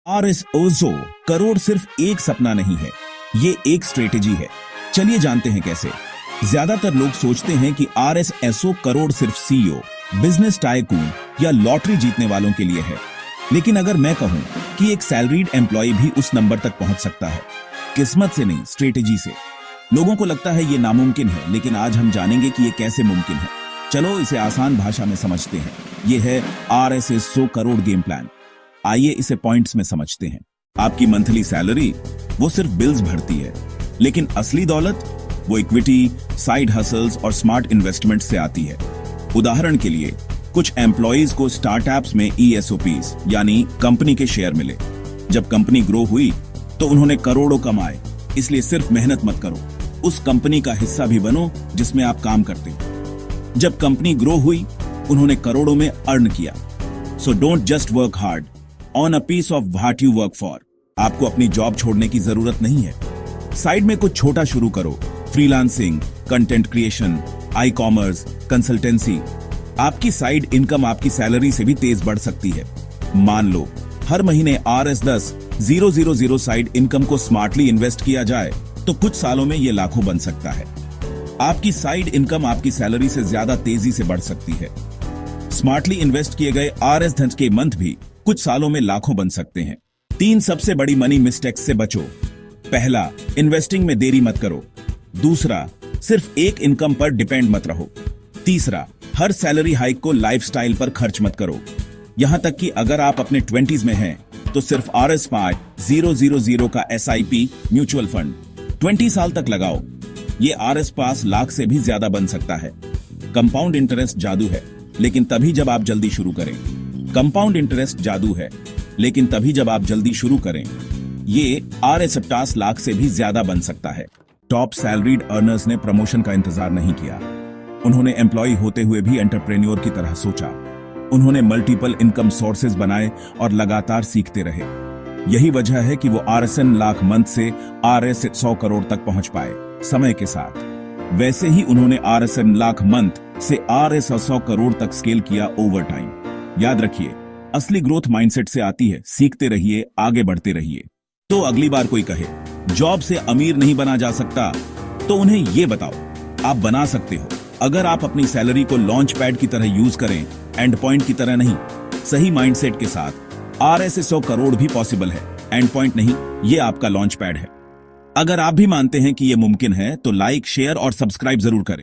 RSO crore सिर्फ एक सपना नहीं है, ये एक स्ट्रेटेजी है। चलिए जानते हैं कैसे। ज्यादातर लोग सोचते हैं कि RSO करोड़ सिर्फ CEO, बिजनेस टाइकून या लॉटरी जीतने वालों के लिए है। लेकिन अगर मैं कहूं कि एक सैलरीड एम्प्लॉय भी उस नंबर तक पहुंच सकता है, किस्मत से नहीं, स्ट्रेटेजी से। लोगों को लगता है ये नामुमकिन है, लेकिन आज हम जानेंगे कि ये कैसे मुमकिन है। चलो इसे आसान भाषा में समझते हैं। ये है RSO करोड़ गेम प्लान। आइए इसे पॉइंट्स में समझते हैं। आपकी मंथली सैलरी वो सिर्फ बिल्स भरती है, लेकिन असली दौलत वो इक्विटी, साइड हसल्स और स्मार्ट इन्वेस्टमेंट से आती है। उदाहरण के लिए कुछ एम्प्लॉइज को स्टार्टअप्स में ESOPs यानी कंपनी के शेयर मिले। जब कंपनी ग्रो हुई तो उन्होंने करोड़ों कमाए। इसलिए सिर्फ मेहनत मत करो, उस कंपनी का हिस्सा भी बनो जिसमें आप काम करते हो। जब कंपनी ग्रो हुई उन्होंने करोड़ों में अर्न किया। So don't just work hard on a piece of what you work for. आपको अपनी जॉब छोड़ने की जरूरत नहीं है। साइड में कुछ छोटा शुरू करो, freelancing, content creation, e-commerce, consultancy. आपकी साइड इनकम आपकी सैलरी से भी तेज बढ़ सकती है। मान लो हर महीने RS10,000 साइड इनकम को स्मार्टली इन्वेस्ट किया जाए तो कुछ सालों में ये लाखों बन सकता है। आपकी साइड इनकम आपकी सैलरी से ज्यादा तेजी से बढ़ सकती है। स्मार्टली इन्वेस्ट किए गए RS10 के मंथ भी कुछ सालों में लाखों बन सकते हैं। 3 सबसे बड़ी मनी मिस्टेक्स से बचो। पहला, इन्वेस्टिंग में देरी मत करो। दूसरा, सिर्फ एक इनकम पर डिपेंड मत रहो। तीसरा, हर सैलरी हाइक को लाइफस्टाइल पर खर्च मत करो। यहां तक कि अगर आप अपने 20s में हैं तो सिर्फ RS5000 का SIP म्यूचुअल फंड 20 साल तक लगाओ। ये RS5 लाख से भी ज्यादा बन सकता है। कंपाउंड इंटरेस्ट जादू है, लेकिन तभी जब आप जल्दी शुरू करें। कंपाउंड इंटरेस्ट जादू है, लेकिन तभी जब आप जल्दी शुरू करें। ये RS50 लाख से भी ज्यादा बन सकता है। टॉप सैलरीड अर्नर्स ने प्रमोशन का इंतजार नहीं किया। उन्होंने एम्प्लॉय होते हुए भी एंटरप्रेन्योर की तरह सोचा। उन्होंने मल्टीपल इनकम सोर्सेज बनाए और लगातार सीखते रहे। यही वजह है कि वो RSN लाख मंथ से RS100 करोड़ तक पहुंच पाए समय के साथ। वैसे ही उन्होंने RSN लाख मंथ से RS100 करोड़ तक स्केल किया ओवर टाइम। याद रखिए, असली ग्रोथ माइंडसेट से आती है। सीखते रहिए, आगे बढ़ते रहिए। तो अगली बार कोई कहे जॉब से अमीर नहीं बना जा सकता, तो उन्हें यह बताओ आप बना सकते हो, अगर आप अपनी सैलरी को लॉन्च पैड की तरह यूज करें, एंड पॉइंट की तरह नहीं। सही माइंडसेट के साथ RS100 करोड़ भी पॉसिबल है, एंड पॉइंट नहीं, ये आपका लॉन्च पैड है। अगर आप भी मानते हैं कि यह मुमकिन है तो लाइक, शेयर और सब्सक्राइब जरूर करें।